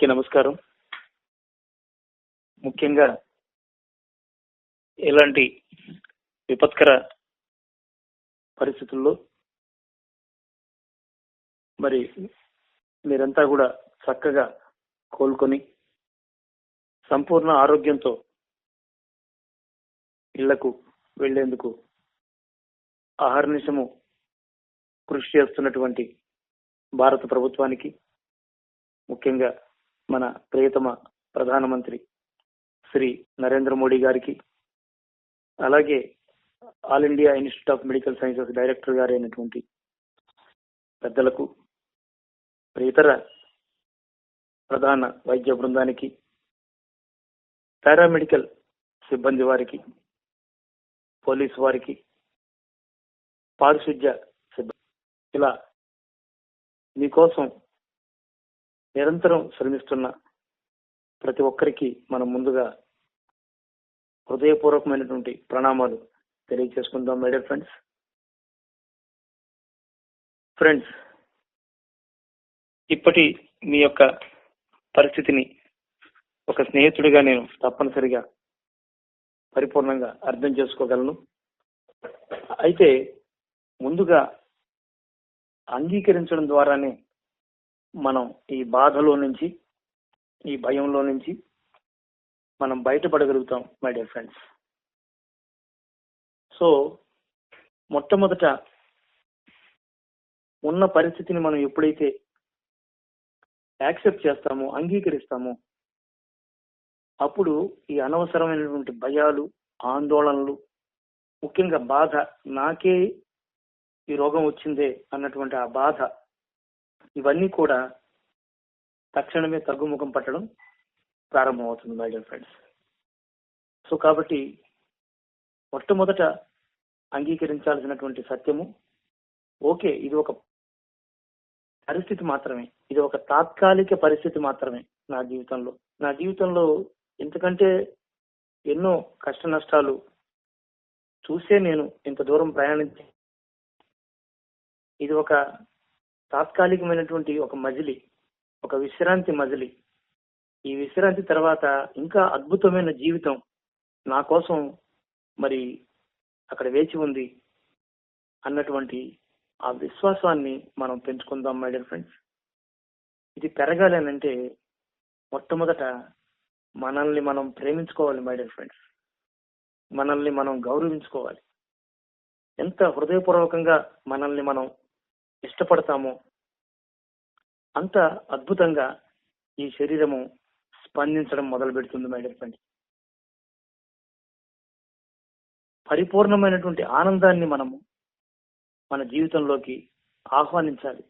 అందరికీ నమస్కారం. ముఖ్యంగా ఇలాంటి విపత్కర పరిస్థితుల్లో మరి మీరంతా కూడా చక్కగా కోలుకొని సంపూర్ణ ఆరోగ్యంతో ఇళ్లకు వెళ్లేందుకు అహర్నిశము కృషి చేస్తున్నటువంటి భారత ప్రభుత్వానికి, ముఖ్యంగా మన ప్రియతమ ప్రధానమంత్రి శ్రీ నరేంద్ర మోడీ గారికి, అలాగే All India Institute of Medical Sciences director గారైనటువంటి పెద్దలకు, ఇతర ప్రధాన వైద్య బృందానికి, పారామెడికల్ సిబ్బంది వారికి, పోలీసు వారికి, పారిశుద్ధ్య సిబ్బంది, ఇలా మీకోసం నిరంతరం శ్రమిస్తున్న ప్రతి ఒక్కరికి మనం ముందుగా హృదయపూర్వకమైనటువంటి ప్రణామాలు తెలియజేసుకుందాం. మై డియర్ ఫ్రెండ్స్, ఇప్పటి మీ యొక్క పరిస్థితిని ఒక స్నేహితుడిగా నేను తప్పనిసరిగా పరిపూర్ణంగా అర్థం చేసుకోగలను. అయితే ముందుగా అంగీకరించడం ద్వారానే మనం ఈ బాధలో నుంచి, ఈ భయంలో నుంచి మనం బయటపడగలుగుతాం మై డియర్ ఫ్రెండ్స్. సో మొట్టమొదట ఉన్న పరిస్థితిని మనం ఎప్పుడైతే యాక్సెప్ట్ చేస్తామో, అంగీకరిస్తామో, అప్పుడు ఈ అనవసరమైనటువంటి భయాలు, ఆందోళనలు, ముఖ్యంగా బాధ, నాకే ఈ రోగం వచ్చిందే అన్నటువంటి ఆ బాధ, ఇవన్నీ కూడా తక్షణమే తగ్గుముఖం పట్టడం ప్రారంభమవుతుంది మై డియర్ ఫ్రెండ్స్. సో కాబట్టి మొట్టమొదట అంగీకరించాల్సినటువంటి సత్యము, ఓకే, ఇది ఒక పరిస్థితి మాత్రమే, ఇది ఒక తాత్కాలిక పరిస్థితి మాత్రమే. నా జీవితంలో ఇంతకంటే ఎన్నో కష్ట నష్టాలు చూసే నేను ఇంత దూరం ప్రయాణించి, ఇది ఒక తాత్కాలికమైనటువంటి ఒక మజిలీ, ఒక విశ్రాంతి మజిలీ. ఈ విశ్రాంతి తర్వాత ఇంకా అద్భుతమైన జీవితం నా కోసం మరి అక్కడ వేచి ఉంది అన్నటువంటి ఆ విశ్వాసాన్ని మనం పెంచుకుందాం మై డియర్ ఫ్రెండ్స్. ఇది పెరగాలి అంటే మొట్టమొదట మనల్ని మనం ప్రేమించుకోవాలి మై డియర్ ఫ్రెండ్స్. మనల్ని మనం గౌరవించుకోవాలి. ఎంత హృదయపూర్వకంగా మనల్ని మనం ఇష్టపడతామో అంత అద్భుతంగా ఈ శరీరము స్పందించడం మొదలు పెడుతుంది మై డియర్ ఫ్రెండ్స్. పరిపూర్ణమైనటువంటి ఆనందాన్ని మనము మన జీవితంలోకి ఆహ్వానించాలి.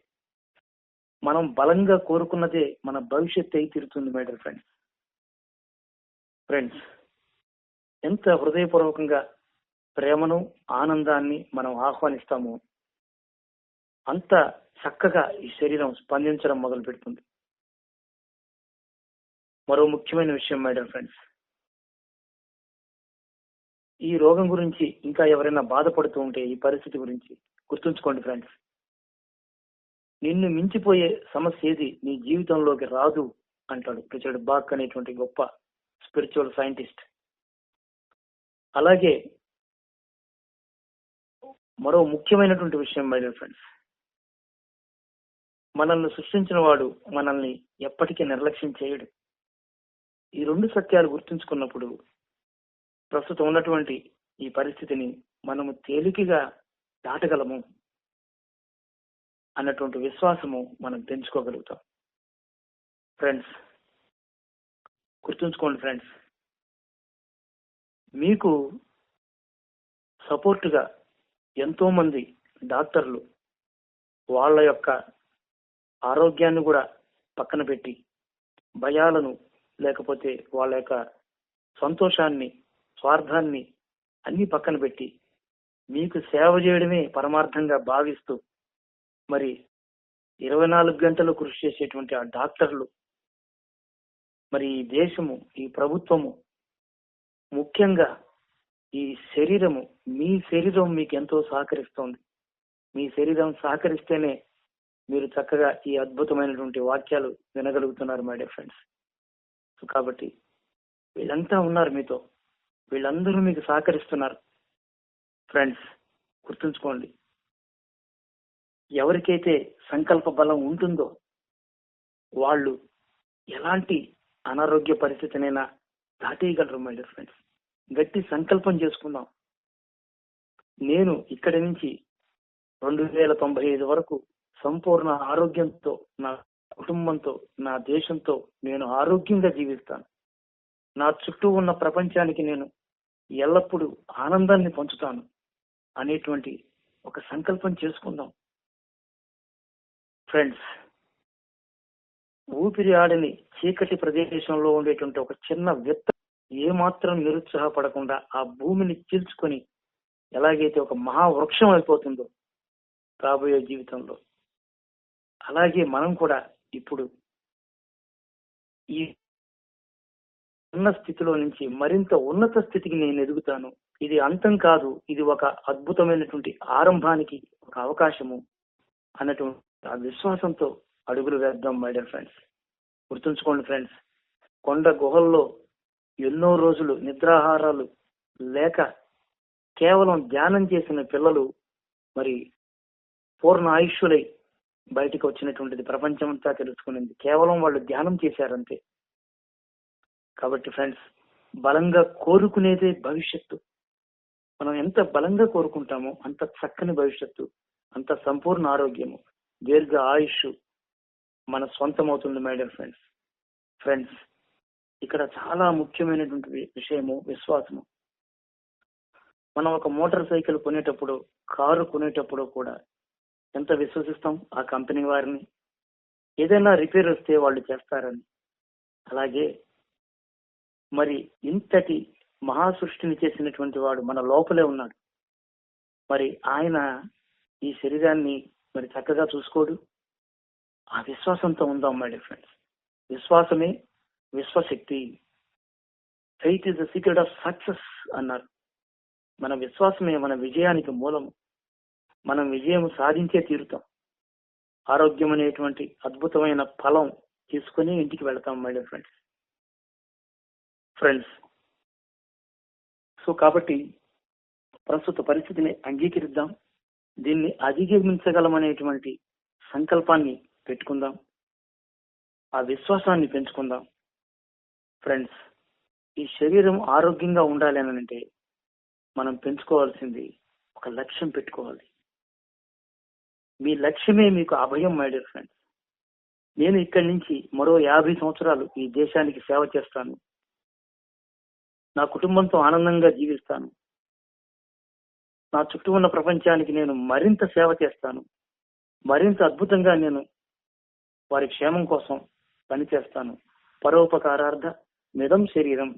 మనం బలంగా కోరుకున్నదే మన భవిష్యత్తు అయి తీరుతుంది మై డియర్ ఫ్రెండ్స్. ఎంత హృదయపూర్వకంగా ప్రేమను, ఆనందాన్ని మనం ఆహ్వానిస్తామో అంత చక్కగా ఈ శరీరం స్పందించడం మొదలు పెడుతుంది. మరో ముఖ్యమైన విషయం మై డియర్ ఫ్రెండ్స్, ఈ రోగం గురించి ఇంకా ఎవరైనా బాధపడుతూ ఉంటే, ఈ పరిస్థితి గురించి గుర్తుంచుకోండి ఫ్రెండ్స్, నిన్ను మించిపోయే సమస్య ఏది నీ జీవితంలోకి రాదు అంటాడు రిచర్డ్ బాక్ అనేటువంటి గొప్ప స్పిరిచువల్ సైంటిస్ట్. అలాగే మరో ముఖ్యమైనటువంటి విషయం మై డియర్ ఫ్రెండ్స్, మనల్ని సృష్టించిన వాడు మనల్ని ఎప్పటికీ నిర్లక్ష్యం చేయడు. ఈ రెండు సత్యాలు గుర్తుంచుకున్నప్పుడు ప్రస్తుతం ఉన్నటువంటి ఈ పరిస్థితిని మనము తేలికగా దాటగలము అన్నటువంటి విశ్వాసము మనం పెంచుకోగలుగుతాం. ఫ్రెండ్స్, గుర్తుంచుకోండి ఫ్రెండ్స్, మీకు సపోర్టుగా ఎంతో మంది డాక్టర్లు వాళ్ళ యొక్క ఆరోగ్యాన్ని కూడా పక్కన పెట్టి, భయాలను లేకపోతే వాళ్ళ యొక్క సంతోషాన్ని, స్వార్థాన్ని అన్ని పక్కన పెట్టి మీకు సేవ చేయడమే పరమార్థంగా భావిస్తూ మరి 24 గంటలు కృషి చేసేటువంటి ఆ డాక్టర్లు, మరి ఈ దేశము, ఈ ప్రభుత్వము, ముఖ్యంగా ఈ శరీరము, మీ శరీరం మీకు ఎంతో సహకరిస్తోంది. మీ శరీరం సహకరిస్తేనే మీరు చక్కగా ఈ అద్భుతమైనటువంటి వాక్యాలు వినగలుగుతున్నారు మై డియర్ ఫ్రెండ్స్. సో కాబట్టి వీళ్ళంతా ఉన్నారు మీతో, వీళ్ళందరూ మీకు సహకరిస్తున్నారు. ఫ్రెండ్స్ గుర్తుంచుకోండి, ఎవరికైతే సంకల్ప బలం ఉంటుందో వాళ్ళు ఎలాంటి అనారోగ్య పరిస్థితినైనా దాటేయగలరు మై డియర్ ఫ్రెండ్స్. గట్టి సంకల్పం చేసుకుందాం. నేను ఇక్కడి నుంచి 2095 వరకు సంపూర్ణ ఆరోగ్యంతో, నా కుటుంబంతో, నా దేశంతో నేను ఆరోగ్యంగా జీవిస్తాను. నా చుట్టూ ఉన్న ప్రపంచానికి నేను ఎల్లప్పుడూ ఆనందాన్ని పంచుతాను అనేటువంటి ఒక సంకల్పం చేసుకుందాం. ఫ్రెండ్స్, ఊపిరి ఆడని చీకటి ప్రదేశంలో ఉండేటువంటి ఒక చిన్న విత్త ఏమాత్రం నిరుత్సాహపడకుండా ఆ భూమిని చీల్చుకొని ఎలాగైతే ఒక మహావృక్షం అయిపోతుందో రాబోయే జీవితంలో, అలాగే మనం కూడా ఇప్పుడు ఈ ఉన్న స్థితిలో నుంచి మరింత ఉన్నత స్థితికి నేను ఎదుగుతాను. ఇది అంతం కాదు, ఇది ఒక అద్భుతమైనటువంటి ఆరంభానికి ఒక అవకాశము అన్నటువంటి ఆ విశ్వాసంతో అడుగులు వేద్దాం మై డియర్ ఫ్రెండ్స్. గుర్తుంచుకోండి ఫ్రెండ్స్, కొండ గుహల్లో ఎన్నో రోజులు నిద్రాహారాలు లేక కేవలం ధ్యానం చేసిన పిల్లలు మరి పూర్ణ ఆయుష్యులై బయటకు వచ్చినటువంటిది ప్రపంచమంతా తెలుసుకునింది. కేవలం వాళ్ళు ధ్యానం చేశారంతే. కాబట్టి ఫ్రెండ్స్, బలంగా కోరుకునేదే భవిష్యత్తు. మనం ఎంత బలంగా కోరుకుంటామో అంత చక్కని భవిష్యత్తు, అంత సంపూర్ణ ఆరోగ్యము, దీర్ఘ ఆయుష్ మన సొంతం అవుతుంది మై డియర్ ఫ్రెండ్స్. ఫ్రెండ్స్, ఇక్కడ చాలా ముఖ్యమైనటువంటి విషయము విశ్వాసము. మనం ఒక మోటార్ సైకిల్ కొనేటప్పుడు, కారు కొనేటప్పుడు కూడా ఎంత విశ్వసిస్తాం ఆ కంపెనీ వారిని. ఏదైనా రిపేర్ వస్తే వాళ్ళు చేస్తారని. అలాగే మరి ఇంతటి మహాసృష్టిని చేసినటువంటి వాడు మన లోపలే ఉన్నాడు. మరి ఆయన ఈ శరీరాన్ని మరి చక్కగా చూసుకోడు. ఆ విశ్వాసంతో ఉందాం మై డియర్ ఫ్రెండ్స్. విశ్వాసమే విశ్వశక్తి. Faith is the secret of success అన్నారు. మన విశ్వాసమే మన విజయానికి మూలము. మనం విజయం సాధించే తీరుతాం. ఆరోగ్యం అనేటువంటి అద్భుతమైన ఫలం తీసుకుని ఇంటికి వెళతాం my dear friends. Friends, so కాబట్టి ప్రస్తుత పరిస్థితిని అంగీకరిద్దాం. దీన్ని అధిగమించగలమనేటువంటి సంకల్పాన్ని పెట్టుకుందాం. ఆ విశ్వాసాన్ని పెంచుకుందాం. ఫ్రెండ్స్, ఈ శరీరం ఆరోగ్యంగా ఉండాలి అని అంటే మనం పెంచుకోవాల్సింది ఒక లక్ష్యం పెట్టుకోవాలి. మీ లక్ష్యమే మీకు అభయం మై డియర్ ఫ్రెండ్స్. నేను ఇక్కడి నుంచి మరో 50 సంవత్సరాలు ఈ దేశానికి సేవ చేస్తాను. నా కుటుంబంతో ఆనందంగా జీవిస్తాను. నా చుట్టూ ఉన్న ప్రపంచానికి నేను మరింత సేవ చేస్తాను. మరింత అద్భుతంగా నేను వారి క్షేమం కోసం పనిచేస్తాను. పరోపకారార్థ మిదం శరీరం.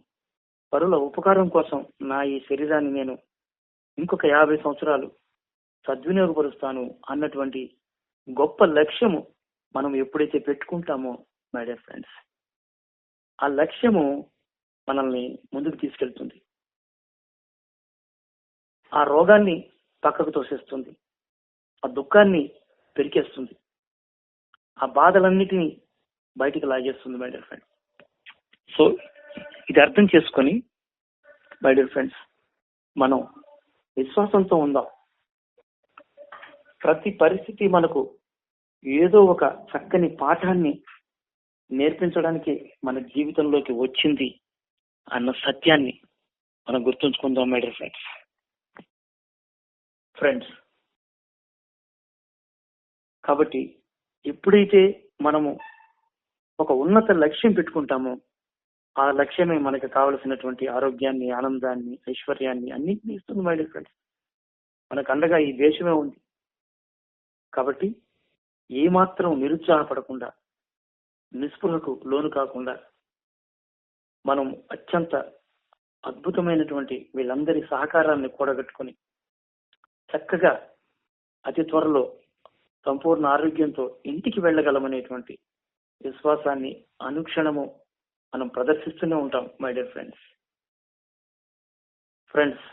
పరుల ఉపకారం కోసం నా ఈ శరీరాన్ని నేను ఇంకొక 50 సంవత్సరాలు సద్వినియోగపరుస్తాను అన్నటువంటి గొప్ప లక్ష్యము మనం ఎప్పుడైతే పెట్టుకుంటామో మై డియర్ ఫ్రెండ్స్, ఆ లక్ష్యము మనల్ని ముందుకు తీసుకెళ్తుంది. ఆ రోగాన్ని పక్కకు తోసేస్తుంది. ఆ దుఃఖాన్ని పెరికేస్తుంది. ఆ బాధలన్నిటినీ బయటికి లాగేస్తుంది మై డియర్ ఫ్రెండ్స్. సో ఇది అర్థం చేసుకొని మై డియర్ ఫ్రెండ్స్, మనం విశ్వాసంతో ఉందాం. ప్రతి పరిస్థితి మనకు ఏదో ఒక చక్కని పాఠాన్ని నేర్పించడానికి మన జీవితంలోకి వచ్చింది అన్న సత్యాన్ని మనం గుర్తుంచుకుందాం మై డియర్ ఫ్రెండ్స్. ఫ్రెండ్స్, కాబట్టి ఎప్పుడైతే మనము ఒక ఉన్నత లక్ష్యం పెట్టుకుంటామో ఆ లక్ష్యమే మనకు కావలసినటువంటి ఆరోగ్యాన్ని, ఆనందాన్ని, ఐశ్వర్యాన్ని అన్నింటినీ ఇస్తుంది మై డియర్ ఫ్రెండ్స్. మనకు అండగా ఈ దేశమే ఉంది. కాబట్టి ఏమాత్రం నిరుత్సాహపడకుండా, నిస్పృహకు లోను కాకుండా మనం అత్యంత అద్భుతమైనటువంటి వీళ్ళందరి సహకారాన్ని కూడగట్టుకొని చక్కగా అతి త్వరలో సంపూర్ణ ఆరోగ్యంతో ఇంటికి వెళ్ళగలమనేటువంటి విశ్వాసాన్ని అనుక్షణము మనం ప్రదర్శిస్తూనే ఉంటాం మై డియర్ ఫ్రెండ్స్. ఫ్రెండ్స్,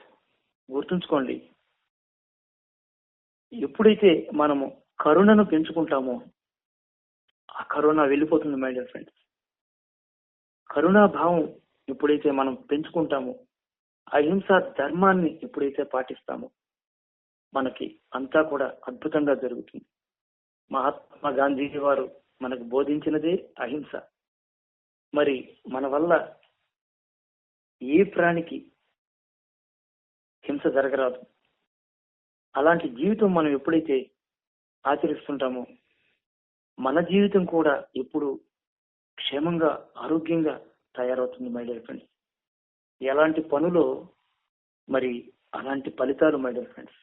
గుర్తుంచుకోండి, ఎప్పుడైతే మనము కరుణను పెంచుకుంటామో ఆ కరుణ వెళ్ళిపోతుంది మై డియర్ ఫ్రెండ్స్. కరుణాభావం ఎప్పుడైతే మనం పెంచుకుంటామో, అహింసా ధర్మాన్ని ఎప్పుడైతే పాటిస్తామో మనకి అంతా కూడా అద్భుతంగా జరుగుతుంది. మహాత్మా గాంధీ వారు మనకు బోధించినదే అహింస. మరి మన వల్ల ఏ ప్రాణికి హింస జరగరాదు. అలాంటి జీవితం మనం ఎప్పుడైతే ఆచరిస్తుంటామో మన జీవితం కూడా ఎప్పుడు క్షేమంగా ఆరోగ్యంగా తయారవుతుంది మై డియర్ ఫ్రెండ్స్. ఎలాంటి పనులో మరి అలాంటి ఫలితాలు మై డియర్ ఫ్రెండ్స్.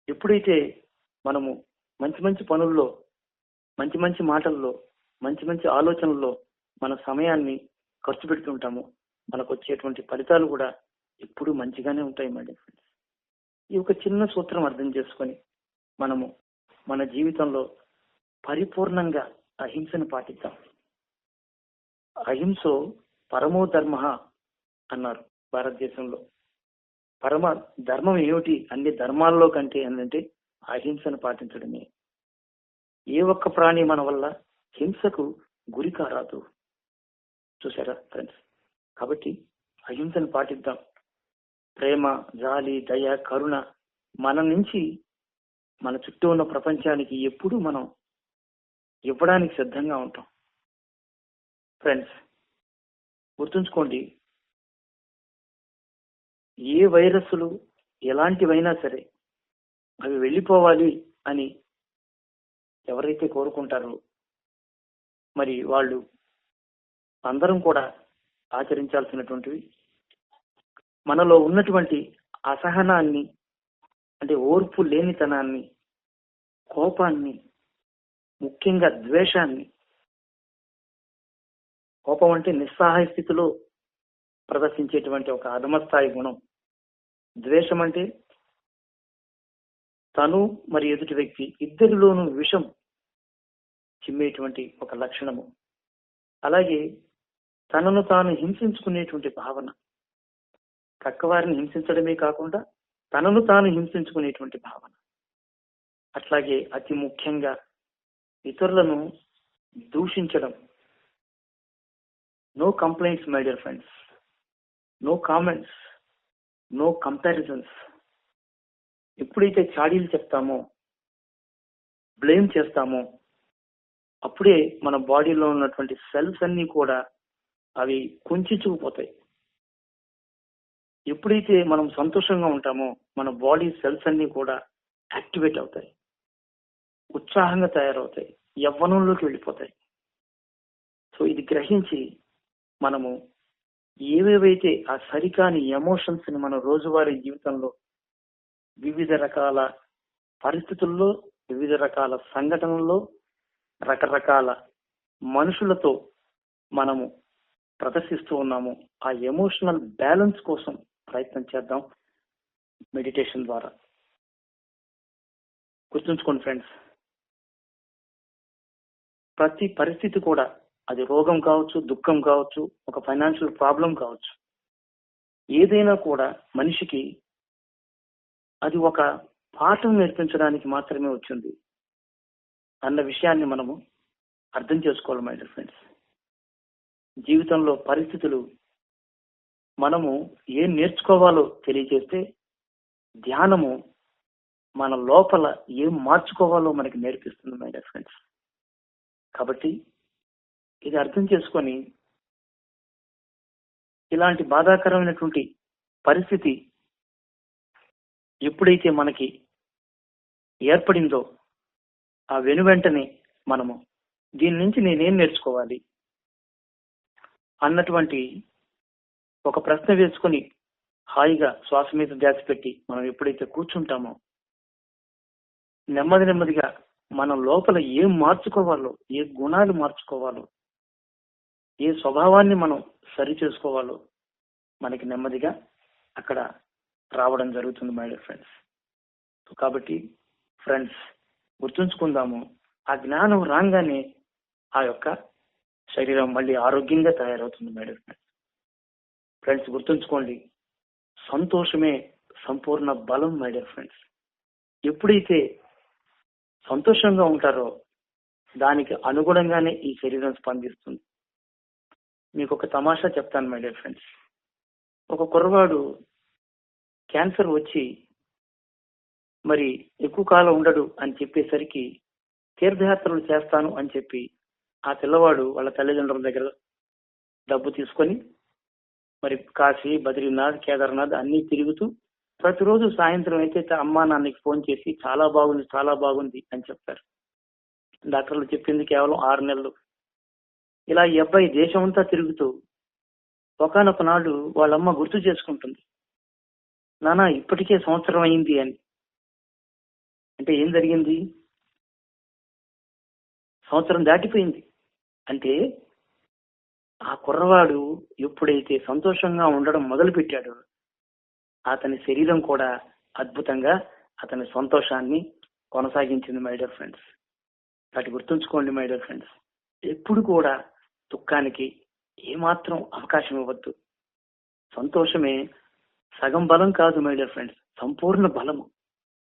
ఎప్పుడైతే మనము మంచి మంచి పనుల్లో, మంచి మంచి మాటల్లో, మంచి మంచి ఆలోచనల్లో మన సమయాన్ని ఖర్చు పెడుతుంటామో మనకు వచ్చేటువంటి ఫలితాలు కూడా ఎప్పుడు మంచిగానే ఉంటాయి మై డియర్ ఫ్రెండ్స్. ఈ ఒక చిన్న సూత్రం అర్థం చేసుకొని మనము మన జీవితంలో పరిపూర్ణంగా అహింసను పాటిద్దాం. అహింసో పరమో ధర్మ అన్నారు భారతదేశంలో. పరమ ధర్మం ఏమిటి అన్ని ధర్మాల్లో కంటే అంటే అహింసను పాటించడమే. ఏ ఒక్క ప్రాణి మన వల్ల హింసకు గురి కారాదు. చూసారా ఫ్రెండ్స్? కాబట్టి అహింసను పాటిద్దాం. ప్రేమ, జాలి, దయ, కరుణ మన నుంచి మన చుట్టూ ఉన్న ప్రపంచానికి ఎప్పుడూ మనం ఇవ్వడానికి సిద్ధంగా ఉంటాం. ఫ్రెండ్స్ గుర్తుంచుకోండి, ఏ వైరస్లు ఎలాంటివైనా సరే అవి వెళ్ళిపోవాలి అని ఎవరైతే కోరుకుంటారో మరి వాళ్ళు అందరం కూడా ఆచరించాల్సినటువంటివి మనలో ఉన్నటువంటి అసహనాన్ని, అంటే ఓర్పు లేనితనాన్ని, కోపాన్ని, ముఖ్యంగా ద్వేషాన్ని. కోపం అంటే నిస్సహాయ స్థితిలో ప్రదర్శించేటువంటి ఒక అధమస్థాయి గుణం. ద్వేషం అంటే తను మరి ఎదుటి వ్యక్తి ఇద్దరిలోనూ విషం చిమ్మేటువంటి ఒక లక్షణము. అలాగే తనను తాను హింసించుకునేటువంటి భావన. పక్కవారిని హింసించడమే కాకుండా తనను తాను హింసించుకునేటువంటి భావన. అట్లాగే అతి ముఖ్యంగా ఇతరులను దూషించడం. No complaints my dear friends, no comments, no comparisons. ఎప్పుడైతే చాడీలు చెప్తామో, బ్లేమ్ చేస్తామో అప్పుడే మన బాడీలో ఉన్నటువంటి సెల్స్ అన్ని కూడా అవి కుంచుకుపోతాయి. ఎప్పుడైతే మనం సంతోషంగా ఉంటామో మన బాడీ సెల్స్ అన్ని కూడా యాక్టివేట్ అవుతాయి, ఉత్సాహంగా తయారవుతాయి, యవ్వనంలోకి వెళ్ళిపోతాయి. సో ఇది గ్రహించి మనము ఏవేవైతే ఆ సరికాని ఎమోషన్స్ ని మన రోజువారీ జీవితంలో వివిధ రకాల పరిస్థితుల్లో, వివిధ రకాల సంఘటనల్లో, రకరకాల మనుషులతో మనము ప్రదర్శిస్తూ ఉన్నాము, ఆ ఎమోషనల్ బ్యాలెన్స్ కోసం ప్రయత్నం చేద్దాం మెడిటేషన్ ద్వారా. గుర్తుంచుకోండి ఫ్రెండ్స్, ప్రతి పరిస్థితి కూడా, అది రోగం కావచ్చు, దుఃఖం కావచ్చు, ఒక ఫైనాన్షియల్ ప్రాబ్లం కావచ్చు, ఏదైనా కూడా మనిషికి అది ఒక పాఠం నేర్పించడానికి మాత్రమే వచ్చింది అన్న విషయాన్ని మనము అర్థం చేసుకోవాలి మై డియర్ ఫ్రెండ్స్. జీవితంలో పరిస్థితులు మనము ఏం నేర్చుకోవాలో తెలియజేస్తే, ధ్యానము మన లోపల ఏం మార్చుకోవాలో మనకి నేర్పిస్తుంది మై డియర్ ఫ్రెండ్స్. కాబట్టి ఇది అర్థం చేసుకొని ఇలాంటి బాధాకరమైనటువంటి పరిస్థితి ఎప్పుడైతే మనకి ఏర్పడిందో ఆ వెనువెంటనే మనము దీని నుంచి నేనేం నేర్చుకోవాలి అన్నటువంటి ఒక ప్రశ్న వేసుకొని హాయిగా శ్వాస మీద ధ్యాస పెట్టి మనం ఎప్పుడైతే కూర్చుంటామో నెమ్మది నెమ్మదిగా మన లోపల ఏం మార్చుకోవాలో, ఏ గుణాలు మార్చుకోవాలో, ఏ స్వభావాన్ని మనం సరి చేసుకోవాలో మనకి నెమ్మదిగా అక్కడ రావడం జరుగుతుంది మై డియర్ ఫ్రెండ్స్. కాబట్టి ఫ్రెండ్స్ గుర్తుంచుకుందాము, ఆ జ్ఞానం రాగానే ఆ యొక్క శరీరం మళ్ళీ ఆరోగ్యంగా తయారవుతుంది మై డియర్ ఫ్రెండ్స్. ఫ్రెండ్స్ గుర్తుంచుకోండి, సంతోషమే సంపూర్ణ బలం మై డియర్ ఫ్రెండ్స్. ఎప్పుడైతే సంతోషంగా ఉంటారో దానికి అనుగుణంగానే ఈ శరీరం స్పందిస్తుంది. మీకు ఒక తమాషా చెప్తాను మై డియర్ ఫ్రెండ్స్. ఒక కుర్రవాడు క్యాన్సర్ వచ్చి మరి ఎక్కువ కాలం ఉండడు అని చెప్పేసరికి తీర్థయాత్రలు చేస్తాను అని చెప్పి ఆ పిల్లవాడు వాళ్ళ తల్లిదండ్రుల దగ్గర డబ్బు తీసుకొని మరి కాశీ, బద్రీనాథ్, కేదార్నాథ్ అన్ని తిరుగుతూ ప్రతిరోజు సాయంత్రం అయితే అమ్మా నాన్నకి ఫోన్ చేసి చాలా బాగుంది, చాలా బాగుంది అని చెప్తారు. డాక్టర్లు చెప్పింది కేవలం 6 నెలలు. ఇలా ఈ అబ్బాయి దేశం అంతా తిరుగుతూ ఒకానొక నాడు వాళ్ళమ్మ గుర్తు చేసుకుంటుంది, నాన్న ఇప్పటికే సంవత్సరం అయింది అని. అంటే ఏం జరిగింది? సంవత్సరం దాటిపోయింది. అంటే ఆ కుర్రవాడు ఎప్పుడైతే సంతోషంగా ఉండడం మొదలు పెట్టాడో అతని శరీరం కూడా అద్భుతంగా అతని సంతోషాన్ని కొనసాగించింది మై డియర్ ఫ్రెండ్స్. వాటి గుర్తుంచుకోండి మై డియర్ ఫ్రెండ్స్. ఎప్పుడు కూడా దుఃఖానికి ఏమాత్రం అవకాశం ఇవ్వద్దు. సంతోషమే సగం బలం కాదు మై డియర్ ఫ్రెండ్స్, సంపూర్ణ బలము.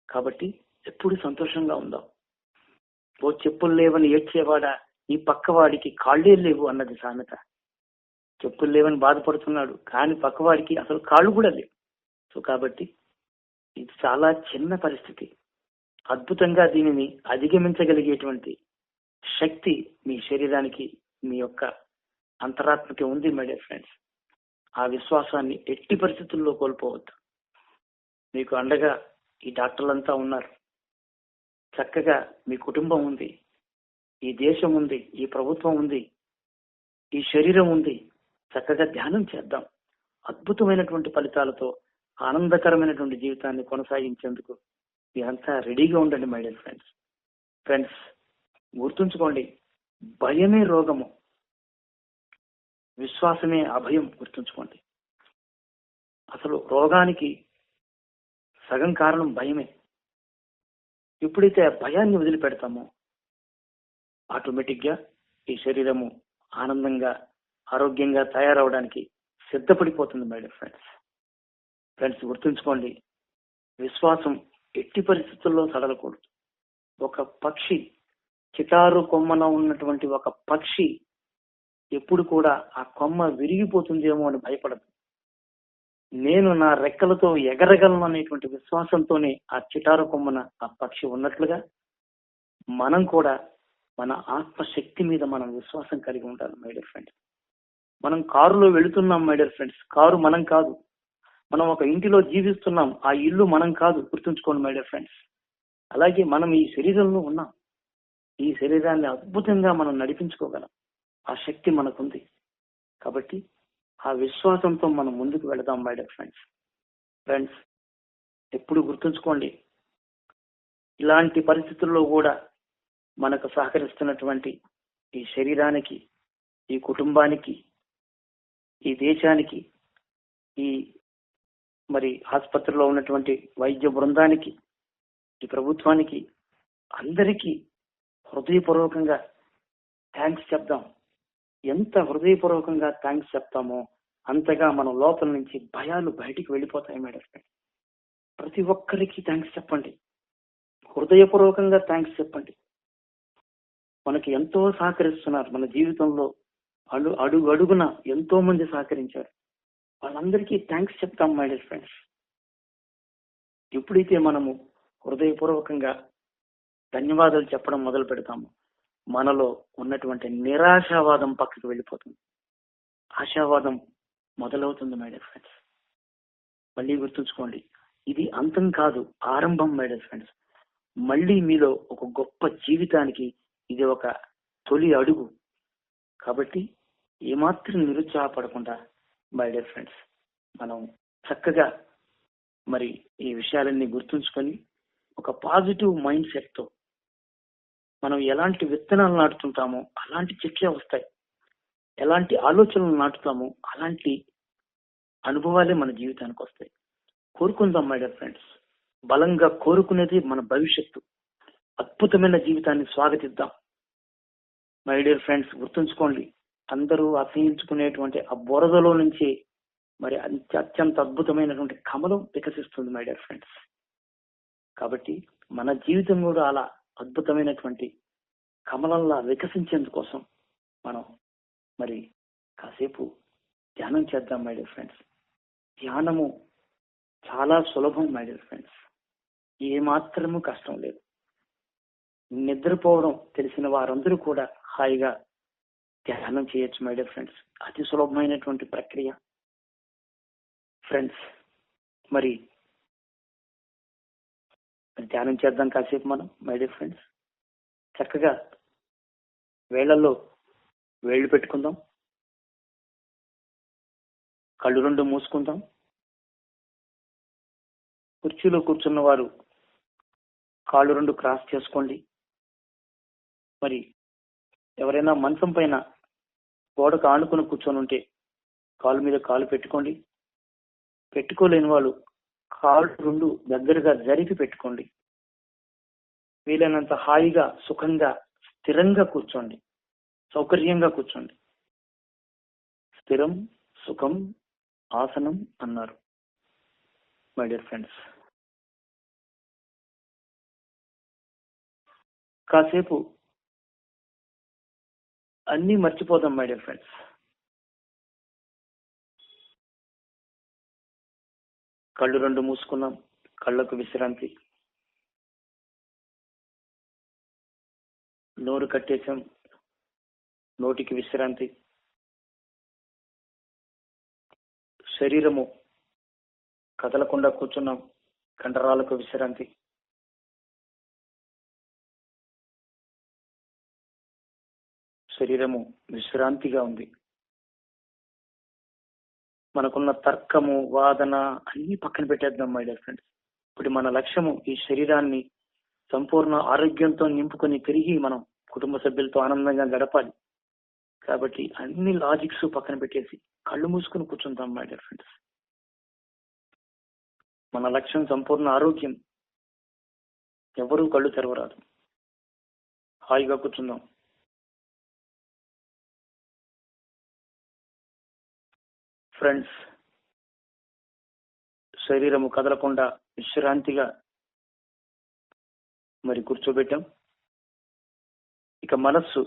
కాబట్టి ఎప్పుడు సంతోషంగా ఉందాం. ఓ చెప్పులు లేవని ఏడ్చేవాడా, ఈ పక్కవాడికి కాళ్ళే లేవు అన్నది సామెత. చెప్పులు లేవని బాధపడుతున్నాడు, కానీ పక్కవాడికి అసలు కాళ్ళు కూడా లేవు. సో కాబట్టి ఇది చాలా చిన్న పరిస్థితి. అద్భుతంగా దీనిని అధిగమించగలిగేటువంటి శక్తి మీ శరీరానికి, మీ యొక్క అంతరాత్మకి ఉంది మై డియర్ ఫ్రెండ్స్. ఆ విశ్వాసాన్ని ఎట్టి పరిస్థితుల్లో కోల్పోవద్దు. మీకు అండగా ఈ డాక్టర్లంతా ఉన్నారు, చక్కగా మీ కుటుంబం ఉంది, ఈ దేశం ఉంది, ఈ ప్రభుత్వం ఉంది, ఈ శరీరం ఉంది. చక్కగా ధ్యానం చేద్దాం. అద్భుతమైనటువంటి ఫలితాలతో ఆనందకరమైనటువంటి జీవితాన్ని కొనసాగించేందుకు మీరంతా రెడీగా ఉండండి మై డియర్ ఫ్రెండ్స్. ఫ్రెండ్స్ గుర్తుంచుకోండి, భయమే రోగము, విశ్వాసమే అభయం. గుర్తుంచుకోండి, అసలు రోగానికి సగం కారణం భయమే. ఎప్పుడైతే ఆ భయాన్ని వదిలిపెడతామో ఆటోమేటిక్ గా ఈ శరీరము ఆనందంగా, ఆరోగ్యంగా తయారవడానికి సిద్ధపడిపోతుంది మై డియర్ ఫ్రెండ్స్. ఫ్రెండ్స్ గుర్తుంచుకోండి, విశ్వాసం ఎట్టి పరిస్థితుల్లో సడలకూడదు. ఒక పక్షి, చిటారు కొమ్మన ఉన్నటువంటి ఒక పక్షి ఎప్పుడు కూడా ఆ కొమ్మ విరిగిపోతుందేమో అని భయపడదు. నేను నా రెక్కలతో ఎగరగలను అనేటువంటి విశ్వాసంతోనే ఆ చిటారు కొమ్మన ఆ పక్షి ఉన్నట్లుగా మనం కూడా మన ఆత్మశక్తి మీద మనం విశ్వాసం కలిగి ఉండాలి మై డియర్ ఫ్రెండ్స్. మనం కారులో వెళుతున్నాం మై డియర్ ఫ్రెండ్స్, కారు మనం కాదు. మనం ఒక ఇంటిలో జీవిస్తున్నాం, ఆ ఇల్లు మనం కాదు. గుర్తుంచుకోండి మై డియర్ ఫ్రెండ్స్. అలాగే మనం ఈ శరీరంలో ఉన్నాం, ఈ శరీరాన్ని అద్భుతంగా మనం నడిపించుకోగలం. ఆ శక్తి మనకుంది. కాబట్టి ఆ విశ్వాసంతో మనం ముందుకు వెళదాం మై డియర్ ఫ్రెండ్స్. ఫ్రెండ్స్ ఎప్పుడు గుర్తుంచుకోండి, ఇలాంటి పరిస్థితుల్లో కూడా మనకు సహకరిస్తున్నటువంటి ఈ శరీరానికి, ఈ కుటుంబానికి, ఈ దేశానికి, ఈ మరి ఆసుపత్రిలో ఉన్నటువంటి వైద్య బృందానికి, ఈ ప్రభుత్వానికి, అందరికీ హృదయపూర్వకంగా థ్యాంక్స్ చెప్దాం. ఎంత హృదయపూర్వకంగా థ్యాంక్స్ చెప్తామో అంతగా మన లోపల నుంచి భయాలు బయటికి వెళ్ళిపోతాయి మేడం. ప్రతి ఒక్కరికి థ్యాంక్స్ చెప్పండి, హృదయపూర్వకంగా థ్యాంక్స్ చెప్పండి. మనకి ఎంతో సహకరిస్తున్నారు మన జీవితంలో, అడుగు అడుగున ఎంతో మంది సహకరించారు. వాళ్ళందరికీ థ్యాంక్స్ చెప్తాం మై డియర్ ఫ్రెండ్స్. ఎప్పుడైతే మనము హృదయపూర్వకంగా ధన్యవాదాలు చెప్పడం మొదలు పెడతాము, మనలో ఉన్నటువంటి నిరాశావాదం పక్కకు వెళ్ళిపోతుంది, ఆశావాదం మొదలవుతుంది మై డియర్ ఫ్రెండ్స్. మళ్ళీ గుర్తుంచుకోండి, ఇది అంతం కాదు, ఆరంభం మై డియర్ ఫ్రెండ్స్. మళ్ళీ మీలో ఒక గొప్ప జీవితానికి ఇది ఒక తొలి అడుగు. కాబట్టి ఏమాత్రం నిరుత్సాహపడకుండా మై డియర్ ఫ్రెండ్స్ మనం చక్కగా మరి ఈ విషయాలన్నీ గుర్తుంచుకొని ఒక పాజిటివ్ మైండ్ సెట్ తో మనం ఎలాంటి విత్తనాలు నాటుతుంటామో అలాంటి చెట్లే వస్తాయి, ఎలాంటి ఆలోచనలు నాటుతామో అలాంటి అనుభవాలే మన జీవితానికి వస్తాయి. కోరుకుందాం మై డియర్ ఫ్రెండ్స్, బలంగా కోరుకునేది మన భవిష్యత్తు. అద్భుతమైన జీవితాన్ని స్వాగతిద్దాం మై డియర్ ఫ్రెండ్స్. గుర్తుంచుకోండి, అందరూ అసహించుకునేటువంటి ఆ బురదలో నుంచి మరి అత్యంత అద్భుతమైనటువంటి కమలం వికసిస్తుంది మై డియర్ ఫ్రెండ్స్. కాబట్టి మన జీవితం కూడా అలా అద్భుతమైనటువంటి కమలంలా వికసించేందుకోసం మనం మరి కాసేపు ధ్యానం చేద్దాం మై డియర్ ఫ్రెండ్స్. ధ్యానము చాలా సులభం మై డియర్ ఫ్రెండ్స్. ఏ మాత్రము కష్టం లేదు. నిద్రపోవడం తెలిసిన వారందరూ కూడా హాయిగా ధ్యానం చేయొచ్చు మై డియర్ ఫ్రెండ్స్. అతి సులభమైనటువంటి ప్రక్రియ ఫ్రెండ్స్. మరి ధ్యానం చేద్దాం కాసేపు మనం మై డియర్ ఫ్రెండ్స్. చక్కగా వేళ్లలో వేళ్లు పెట్టుకుందాం, కళ్ళు రెండు మూసుకుందాం. కుర్చీలో కూర్చున్న వారు కాళ్ళు రెండు క్రాస్ చేసుకోండి. మరి ఎవరైనా మంచం పైన గోడకు ఆనుకుని కూర్చొని ఉంటే కాలు మీద కాలు పెట్టుకోండి. పెట్టుకోలేని వాళ్ళు కాళ్ళు రెండు దగ్గరగా జరిపి పెట్టుకోండి. వీలైనంత హాయిగా, సుఖంగా, స్థిరంగా కూర్చోండి. సౌకర్యంగా కూర్చోండి. స్థిరం సుఖం ఆసనం అన్నారు మై డియర్ ఫ్రెండ్స్. కాసేపు అన్నీ మర్చిపోదాం మై డియర్ ఫ్రెండ్స్. కళ్ళు రెండు మూసుకున్నాం, కళ్ళకు విశ్రాంతి. నోరు కట్టేశాం, నోటికి విశ్రాంతి. శరీరము కదలకుండా కూర్చున్నాం, కండరాలకు విశ్రాంతి. శరీరము విశ్రాంతిగా ఉంది. మనకున్న తర్కము, వాదన అన్ని పక్కన పెట్టేద్దాం మై డియర్ ఫ్రెండ్స్. ఇప్పుడు మన లక్ష్యము ఈ శరీరాన్ని సంపూర్ణ ఆరోగ్యంతో నింపుకొని తిరిగి మనం కుటుంబ సభ్యులతో ఆనందంగా గడపాలి. కాబట్టి అన్ని లాజిక్స్ పక్కన పెట్టేసి కళ్ళు మూసుకుని కూర్చుంటాం మై డియర్ ఫ్రెండ్స్. మన లక్ష్యం సంపూర్ణ ఆరోగ్యం. ఎవరూ కళ్ళు తెరవరాదు. హాయిగా కూర్చుందాం. ఫ్రెండ్స్, శరీరము కదలకుండా విశ్రాంతిగా మరి కూర్చోబెట్టాం. ఇక మనస్సు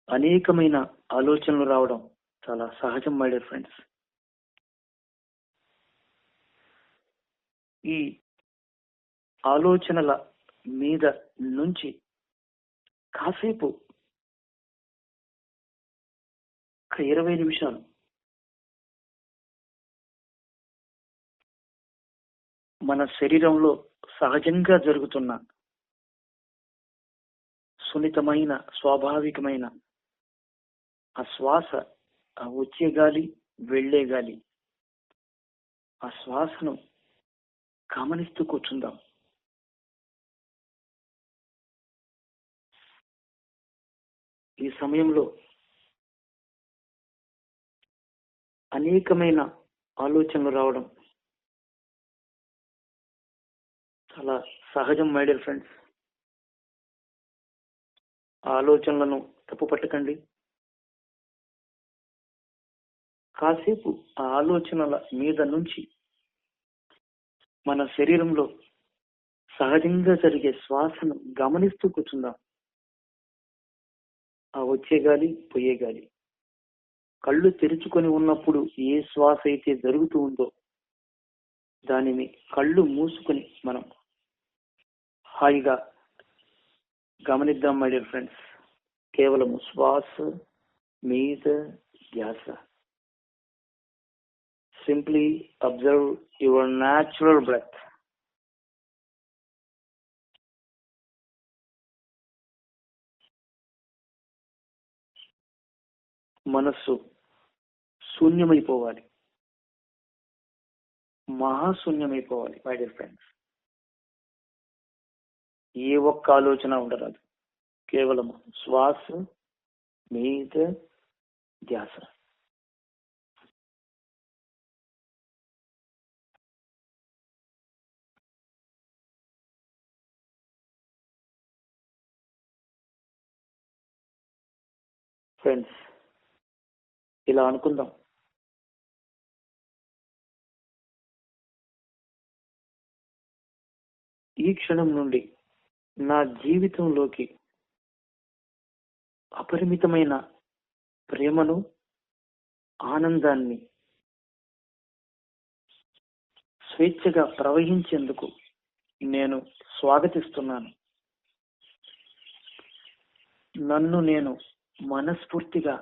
అనేకమైన ఆలోచనలు రావడం చాలా సహజం మై డియర్ ఫ్రెండ్స్. ఈ ఆలోచనల మీద నుంచి కాసేపు 20 నిమిషాలు మన శరీరంలో సహజంగా జరుగుతున్న సున్నితమైన, స్వాభావికమైన ఆ శ్వాస, ఆ వచ్చే గాలి, వెళ్లే గాలి, ఆ శ్వాసను గమనిస్తూ కూర్చుందాం. ఈ సమయంలో అనేకమైన ఆలోచనలు రావడం చాలా సహజం మై డియర్ ఫ్రెండ్స్. ఆ ఆలోచనలను తప్పు పట్టకండి. కాసేపు ఆ ఆలోచనల మీద నుంచి మన శరీరంలో సహజంగా జరిగే శ్వాసను గమనిస్తూ కూర్చుందాం. ఆ వచ్చే గాలి, పోయే గాలి. కళ్ళు తెరుచుకొని ఉన్నప్పుడు ఏ శ్వాస అయితే జరుగుతూ ఉందో దానిని కళ్ళు మూసుకొని మనం హాయిగా గమనిద్దాం మై డియర్ ఫ్రెండ్స్. కేవలం శ్వాస మీద ధ్యాస. Simply observe your natural breath. మనస్సు శూన్యమైపోవాలి, మహాశూన్యమైపోవాలి మై డియర్ ఫ్రెండ్స్. ఏ ఒక్క ఆలోచన ఉండరాదు. కేవలం శ్వాస మీద ధ్యాస. ఫ్రెండ్స్, ఇలా అనుకుందాం. ఈ క్షణం నుండి నా జీవితంలోకి అపరిమితమైన ప్రేమను, ఆనందాన్ని స్వేచ్ఛగా ప్రవహించేందుకు నేను స్వాగతిస్తున్నాను. నన్ను నేను మనస్ఫూర్తిగా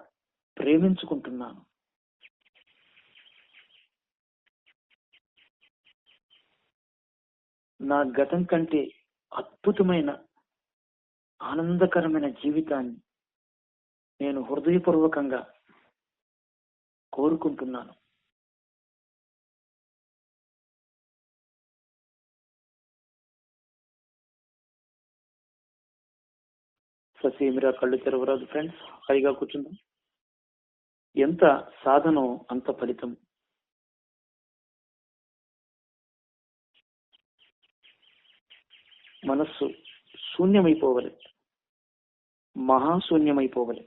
ప్రేమించుకుంటున్నాను. నా గతం కంటే అద్భుతమైన ఆనందకరమైన జీవితాన్ని నేను హృదయపూర్వకంగా కోరుకుంటున్నాను. ససీమిరా కళ్ళు తెరవరాదు ఫ్రెండ్స్, హాయిగా కూర్చుందాం. ఎంత సాధనో అంత ఫలితం. మనస్సు శూన్యమైపోవలే, మహాశూన్యమైపోవలే.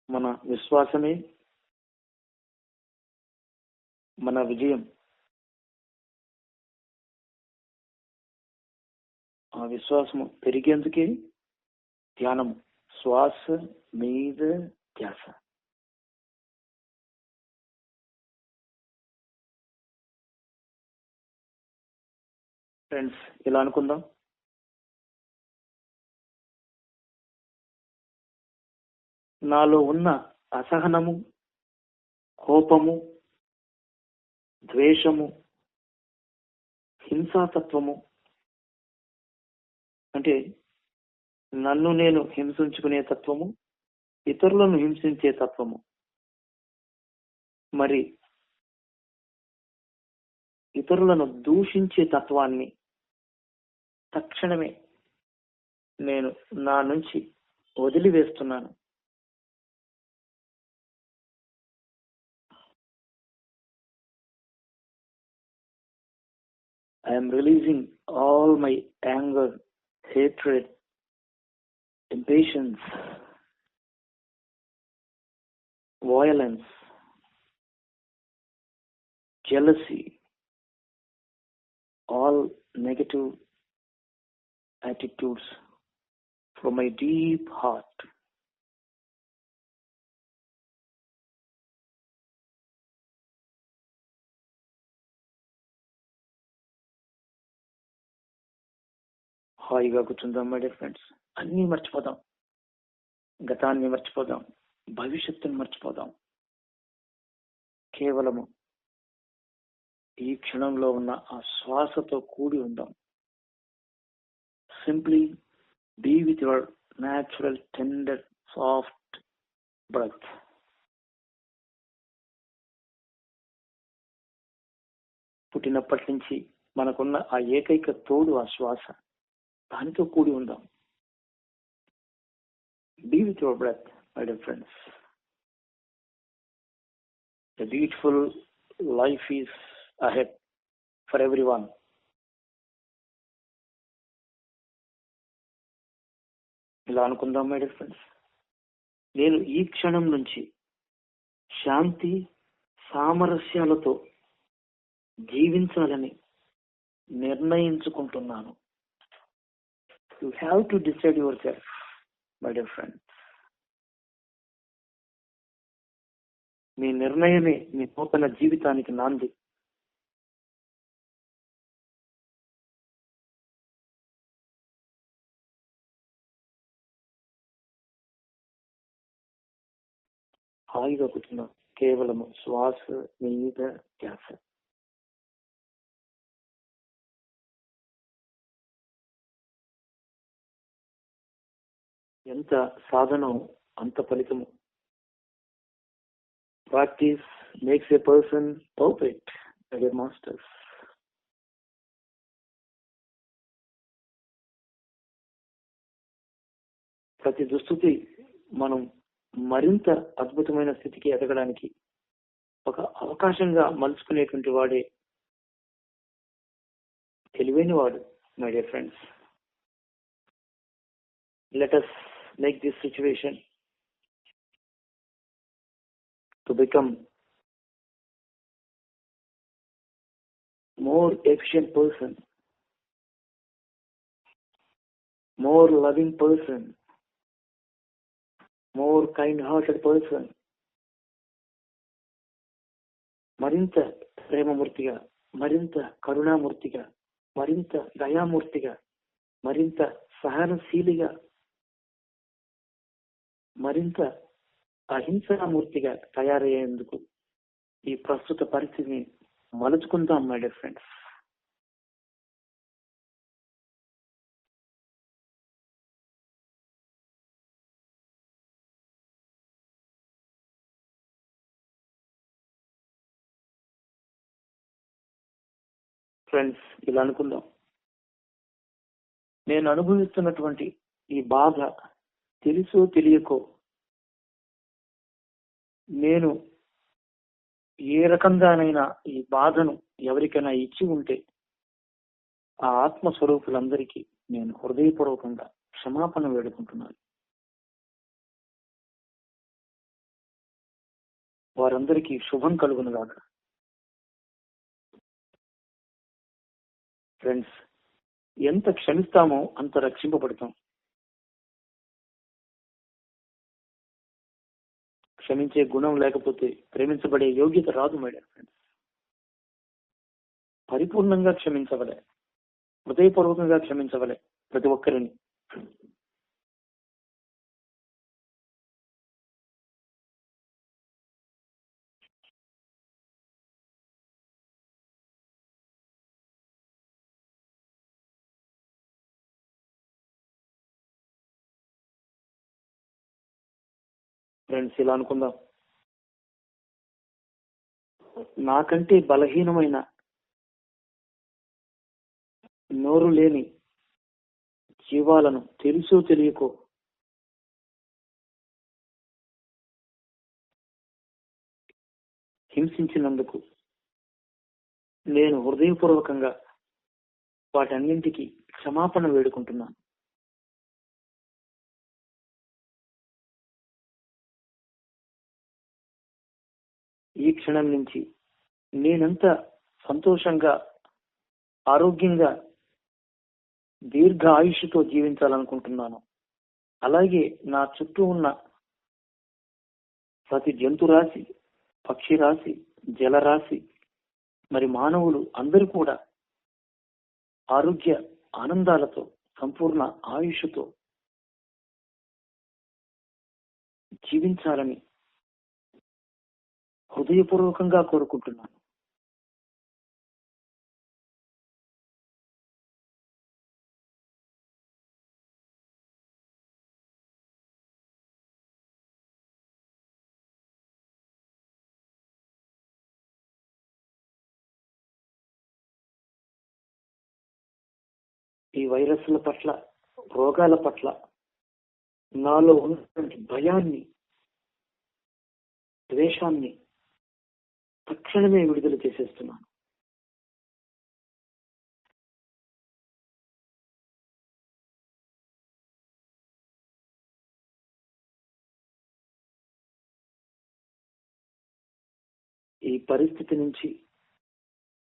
మన విశ్వాసమే మన విజయం. ఆ విశ్వాసము పెరిగేందుకే ధ్యానము, శ్వాస మీద ధ్యాస. ఫ్రెండ్స్, ఇలా అనుకుందాం. నాలో ఉన్న అసహనము, కోపము, ద్వేషము, హింసాతత్వము, అంటే నన్ను నేను హింసించుకునే తత్వము, ఇతరులను హింసించే తత్వము, మరి ఇతరులను దూషించే తత్వాన్ని తక్షణమే నేను నా నుంచి వదిలివేస్తున్నాను. I am releasing all my anger, hatred, impatience, violence, jealousy, all negative attitudes from my deep heart. హాయిగా కూర్చుందాం మై డియర్ ఫ్రెండ్స్. అన్నీ మర్చిపోదాం. గతాన్ని మర్చిపోదాం, భవిష్యత్తుని మర్చిపోదాం. కేవలము ఈ క్షణంలో ఉన్న ఆ శ్వాసతో కూడి ఉందాం. Simply be with your natural tender soft breath. పుట్టినప్పటి నుంచి మనకున్న ఆ ఏకైక తోడు ఆ శ్వాస, దానితో కూడి ఉందాం. Be with your breath, my dear friends. A beautiful life is ahead for everyone. ఇలా అనుకుందాం మై డియర్ ఫ్రెండ్స్. నేను ఈ క్షణం నుంచి శాంతి సామరస్యాలతో జీవించాలని నిర్ణయించుకుంటున్నాను. You have to decide yourself, my dear friends. మీ నిర్ణయమే మీ నూతన జీవితానికి నాంది. హాయిగా కూర్చున్నాం. కేవలం శ్వాస మీద ధ్యాస. ఎంత సాధనో అంత ఫలితము. Practice makes a person perfect, my dear masters. ప్రతి దుస్థితి మనం మరింత అద్భుతమైన స్థితికి ఎదగడానికి ఒక అవకాశంగా మలుచుకునేటువంటి వాడే తెలివైన వాడు, my dear friends. Let us make this situation to become more efficient person, more loving person, more kind-hearted person, మరింత ప్రేమమూర్తిగా, మరింత కరుణామూర్తిగా, మరింత దయామూర్తిగా, మరింత సహనశీలిగా, మరింత అహింసామూర్తిగా తయారయ్యేందుకు ఈ ప్రస్తుత పరిస్థితిని మలుచుకుందాం మై డియర్ ఫ్రెండ్స్. ఫ్రెండ్స్, ఇలా అనుకుందాం, నేను అనుభవిస్తున్నటువంటి ఈ బాధ తెలుసో తెలియకో నేను ఏ రకంగానైనా ఈ బాధను ఎవరికైనా ఇచ్చి ఉంటే ఆ ఆత్మస్వరూపులందరికీ నేను హృదయపూర్వకంగా క్షమాపణ వేడుకుంటున్నాను. వారందరికీ శుభం కలుగునుగాక. ఫ్రెండ్స్, ఎంత క్షమిస్తామో అంత రక్షింపబడతాం. క్షమించే గుణం లేకపోతే ప్రేమించబడే యోగ్యత రాదు మై డియర్ ఫ్రెండ్స్. పరిపూర్ణంగా క్షమించవలే, హృదయపూర్వకంగా క్షమించవలే ప్రతి ఒక్కరిని. ఫ్రెండ్స్, ఇలా అనుకుందాం, నాకంటే బలహీనమైన, నోరు లేని జీవాలను తెలుసో తెలియకో హింసించినందుకు నేను హృదయపూర్వకంగా వాటన్నింటికి క్షమాపణ వేడుకుంటున్నాను. ఈ క్షణం నుంచి నేనెంత సంతోషంగా, ఆరోగ్యంగా, దీర్ఘ ఆయుష్తో జీవించాలనుకుంటున్నాను, అలాగే నా చుట్టూ ఉన్న ప్రతి జంతురాశి, పక్షిరాశి, జలరాశి, మరి మానవులు అందరూ కూడా ఆరోగ్య ఆనందాలతో, సంపూర్ణ ఆయుష్తో జీవించాలని హృదయపూర్వకంగా కోరుకుంటున్నాను. ఈ వైరస్ల పట్ల, రోగాల పట్ల నాలో ఉన్నటువంటి భయాన్ని, ద్వేషాన్ని తక్షణమే విడుదల చేసేస్తున్నాను. ఈ పరిస్థితి నుంచి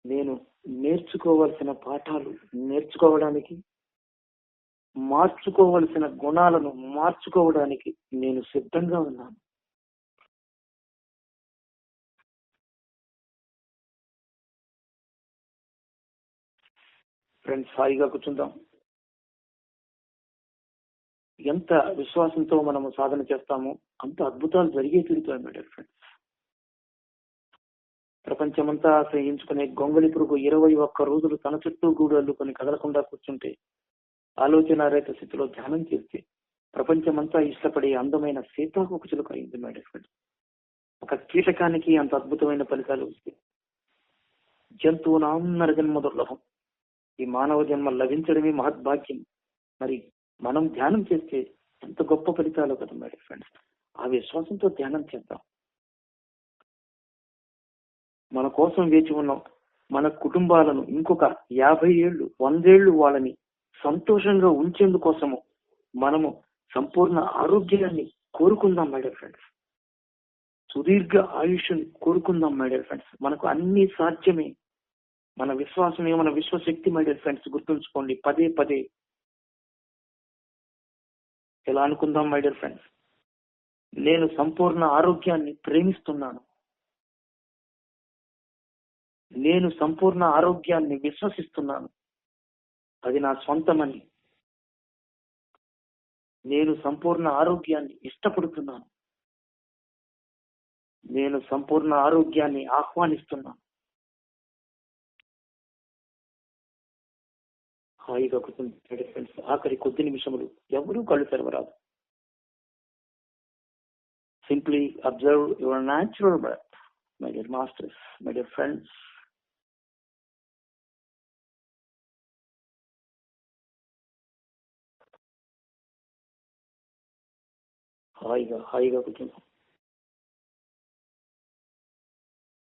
నేను నేర్చుకోవాల్సిన పాఠాలు నేర్చుకోవడానికి, మార్చుకోవలసిన గుణాలను మార్చుకోవడానికి నేను సిద్ధంగా ఉన్నాను. ఫ్రెండ్స్, హాయిగా కూర్చుందాం. ఎంత విశ్వాసంతో మనము సాధన చేస్తామో అంత అద్భుతాలు జరిగే తీరుతాయి మై డియర్ ఫ్రెండ్స్. ప్రపంచమంతా ఆశ్రయించుకునే గొంగళి పురుగు 21 రోజులు తన చుట్టూ గూడు అల్లుకొని కదలకుండా కూర్చుంటే, ఆలోచనారహిత స్థితిలో ధ్యానం చేస్తే ప్రపంచమంతా ఇష్టపడే అందమైన సీతాకోకచిలుక అయింది మై డియర్ ఫ్రెండ్స్. ఒక కీటకానికి అంత అద్భుతమైన ఫలితాలు వస్తాయి. జంతువునాం నరజన్మ దుర్లభం. ఈ మానవ జన్మ లభించడమే మహద్భాగ్యం. మరి మనం ధ్యానం చేస్తే ఎంత గొప్ప ఫలితాలు కదా మై డియర్ ఫ్రెండ్స్. ఆ విశ్వాసంతో ధ్యానం చేద్దాం. మన కోసం వేచి ఉన్నాం. మన కుటుంబాలను ఇంకొక 50 ఏళ్ళు, 100 ఏళ్ళు వాళ్ళని సంతోషంగా ఉంచేందుకోసము మనము సంపూర్ణ ఆరోగ్యాన్ని కోరుకుందాం మై డియర్ ఫ్రెండ్స్. సుదీర్ఘ ఆయుష్ని కోరుకుందాం మై డియర్ ఫ్రెండ్స్. మనకు అన్ని సాధ్యమే. మన విశ్వాసమే మన విశ్వశక్తి. మై డియర్ ఫ్రెండ్స్, గుర్తుంచుకోండి పదే పదే. ఎలా అనుకుందాం మై డియర్ ఫ్రెండ్స్? నేను సంపూర్ణ ఆరోగ్యాన్ని ప్రేమిస్తున్నాను. నేను సంపూర్ణ ఆరోగ్యాన్ని విశ్వసిస్తున్నాను. అది నా సొంతమని. నేను సంపూర్ణ ఆరోగ్యాన్ని ఇష్టపడుతున్నాను. నేను సంపూర్ణ ఆరోగ్యాన్ని ఆహ్వానిస్తున్నాను. హాయిగా కూర్చుంటాడు ఫ్రెండ్స్. ఆఖరి కొద్ది నిమిషములు ఎవరూ కళ్ళు తెరవరాదు. Simply observe your natural breath, my dear masters, my dear friends. హాయిగా కూర్చుందాం.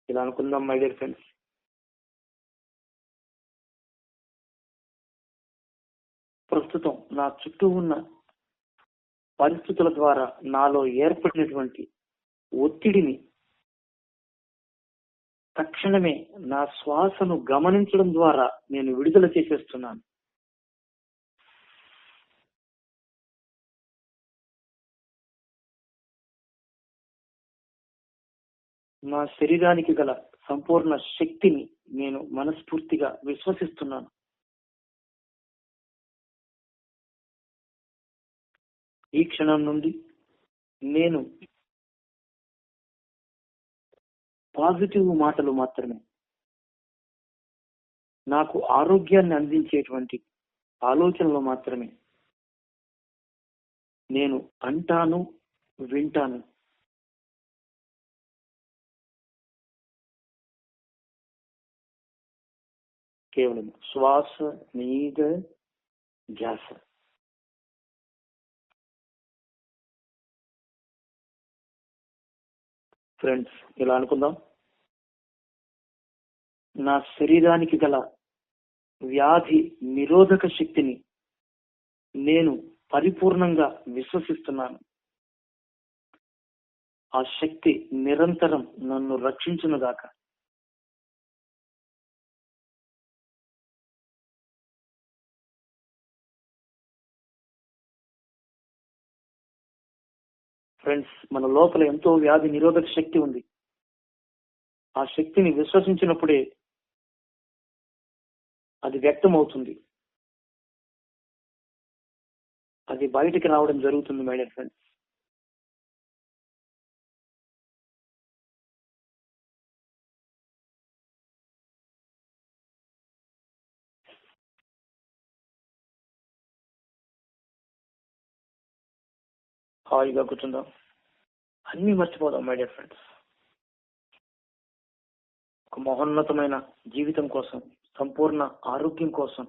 ఇలా అనుకుందాం మై డియర్ ఫ్రెండ్స్. ప్రస్తుతం నా చుట్టూ ఉన్న పరిస్థితుల ద్వారా నాలో ఏర్పడినటువంటి ఒత్తిడిని తక్షణమే నా శ్వాసను గమనించడం ద్వారా నేను విడుదల చేసేస్తున్నాను. నా శరీరానికి గల సంపూర్ణ శక్తిని నేను మనస్ఫూర్తిగా విశ్వసిస్తున్నాను. ఈ క్షణం నుండి నేను పాజిటివ్ మాటలు మాత్రమే, నాకు ఆరోగ్యాన్ని అందించేటువంటి ఆలోచనలు మాత్రమే నేను అంటాను, వింటాను. కేవలం శ్వాస మీద ధ్యాస. ఫ్రెండ్స్, ఇలా అనుకుందాం. నా శరీరానికి గల వ్యాధి నిరోధక శక్తిని నేను పరిపూర్ణంగా విశ్వసిస్తున్నాను. ఆ శక్తి నిరంతరం నన్ను రక్షించునుగాక. ఫ్రెండ్స్, మన లోపల ఎంతో వ్యాధి నిరోధక శక్తి ఉంది. ఆ శక్తిని విశ్వసించినప్పుడే అది వ్యక్తం అవుతుంది, అది బయటికి రావడం జరుగుతుంది మై డియర్ ఫ్రెండ్స్. హాయిగా కూర్చుందాం. అన్ని మర్చిపోదాం మై డియర్ ఫ్రెండ్స్. ఒక మహోన్నతమైన జీవితం కోసం, సంపూర్ణ ఆరోగ్యం కోసం,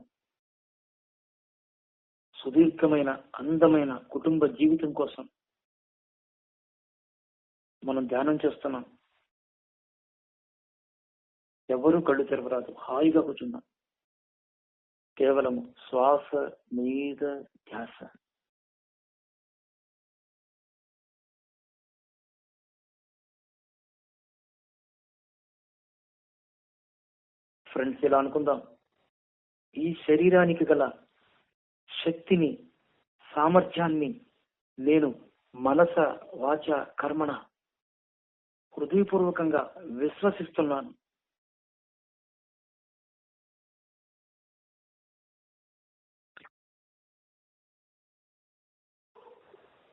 సుదీర్ఘమైన అందమైన కుటుంబ జీవితం కోసం మనం ధ్యానం చేస్తున్నాం. ఎవరు కళ్ళు తెరవరాదు. హాయిగా కూర్చున్నాం. కేవలం శ్వాస మీద ధ్యాస. ఫ్రెండ్స్, ఇలా అనుకుందాం. ఈ శరీరానికి గల శక్తిని, సామర్థ్యాన్ని నేను మనస వాచ కర్మణ హృదయపూర్వకంగా విశ్వసిస్తున్నాను.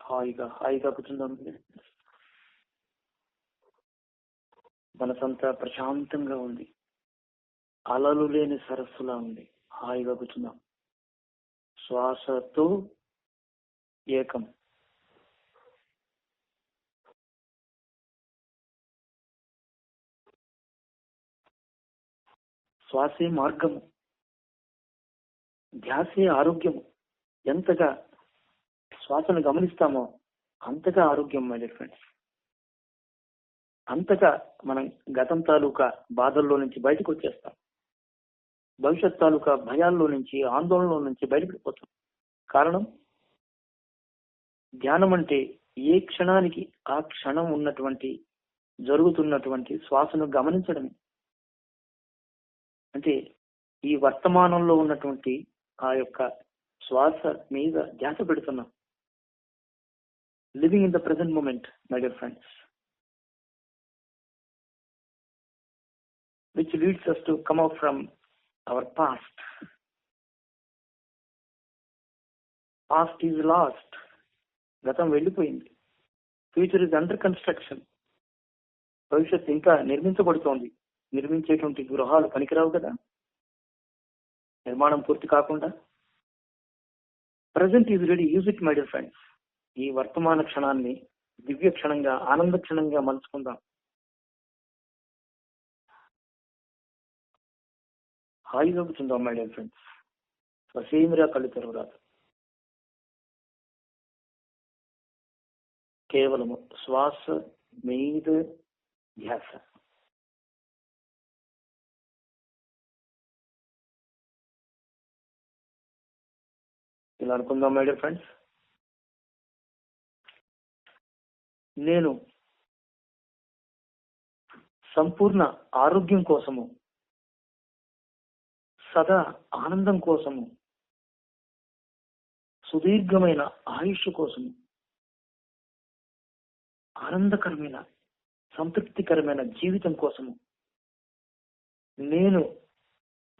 హాయిగా కూర్చుందాం. మనసంతా ప్రశాంతంగా ఉంది. అలలు లేని సరస్సులా ఉంది. హాయిగా కూర్చుందాం. శ్వాసతో ఏకం. శ్వాసే మార్గము, ధ్యాసే ఆరోగ్యము. ఎంతగా శ్వాసను గమనిస్తామో అంతగా ఆరోగ్యం మై డియర్ ఫ్రెండ్స్. అంతగా మనం గతం తాలూకా బాధల్లో నుంచి బయటకు వచ్చేస్తాం. భవిష్యత్ తాలూకా భయాల్లో నుంచి, ఆందోళనలో నుంచి బయటపడిపోతాం. కారణం, ధ్యానం అంటే ఏ క్షణానికి ఆ క్షణం ఉన్నటువంటి జరుగుతున్నటువంటి శ్వాసను గమనించడమే. అంటే ఈ వర్తమానంలో ఉన్నటువంటి ఆ యొక్క శ్వాస మీద ధ్యాస పెడుతున్నాం. Living in the present moment, my dear friends, which leads us to come out from our past. Past is lost. గతం వెళ్ళిపోయింది. Future is under construction. భవిష్యత్తు ఇంకా నిర్మించబడుతోంది. నిర్మించేటువంటి గృహాలు పనికిరావు కదా నిర్మాణం పూర్తి కాకుండా. Present is ready, use it my dear friends. ఈ వర్తమాన క్షణాన్ని దివ్య క్షణంగా, ఆనంద క్షణంగా మలుచుకుందాం. హాయిగా కూర్చుందాం మై డియర్ ఫ్రెండ్స్. ససేమిరా కళ్ళు తెరవరాదు. కేవలము శ్వాస మీద ధ్యాస. ఇలా అనుకుందాం మై డియర్ ఫ్రెండ్స్. నేను సంపూర్ణ ఆరోగ్యం కోసము, సదా ఆనందం కోసము, సుదీర్ఘమైన ఆయుష్ కోసము, ఆనందకరమైన సంతృప్తికరమైన జీవితం కోసము నేను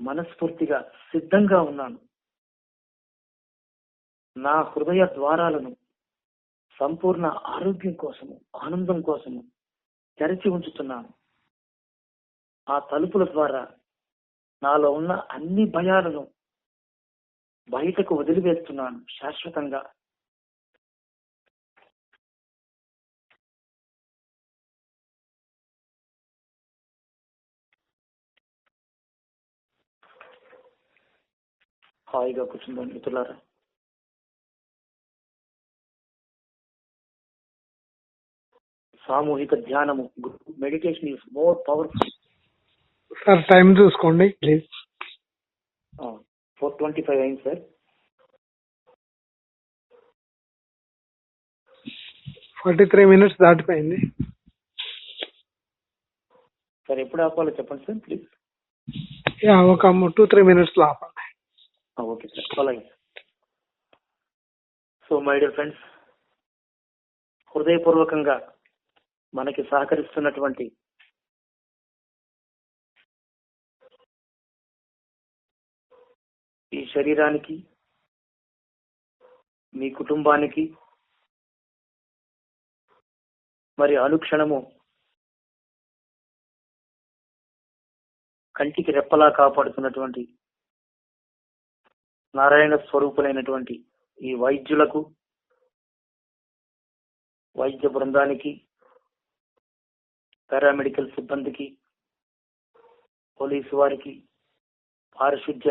మనస్ఫూర్తిగా సిద్ధంగా ఉన్నాను. నా హృదయ ద్వారాలను సంపూర్ణ ఆరోగ్యం కోసము, ఆనందం కోసము తెరచి ఉంచుతున్నాను. ఆ తలుపుల ద్వారా నాలో ఉన్న అన్ని భయాలను బయటకు వదిలివేస్తున్నాను శాశ్వతంగా. హాయిగా కూర్చుందాం మిత్రులారా. సామూహిక ధ్యానము, meditation is more powerful. Sir time చూసుకోండి ప్లీజ్. 4:25 అయింది సార్. 43 minutes దాటిపోయింది. సార్ ఎప్పుడు ఆపాలో చెప్పండి సార్ ప్లీజ్. ఒక 2-3 minutes లో ఆపండి. ఓకే సార్, అలాగే. సో మై డియర్ ఫ్రెండ్స్, హృదయపూర్వకంగా మనకి సహకరిస్తున్నటువంటి ఈ శరీరానికి, మీ కుటుంబానికి, మరి అనుక్షణము కంటికి రెప్పలా కాపాడుతున్నటువంటి నారాయణ స్వరూపులైనటువంటి ఈ వైద్యులకు, వైద్య బృందానికి, పారామెడికల్ సిబ్బందికి, పోలీసు వారికి, పారిశుద్ధ్య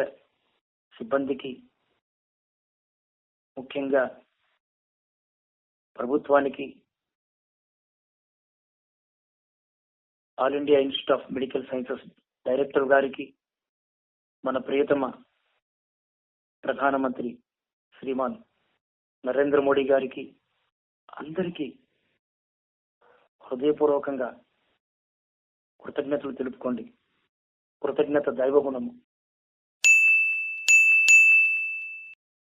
సిబ్బందికి, ముఖ్యంగా ప్రభుత్వానికి, all India Institute of Medical Sciences director గారికి, మన ప్రియతమ ప్రధానమంత్రి శ్రీమాన్ నరేంద్ర మోడీ గారికి, అందరికీ హృదయపూర్వకంగా కృతజ్ఞతలు తెలుపుకోండి. కృతజ్ఞత దైవగుణము.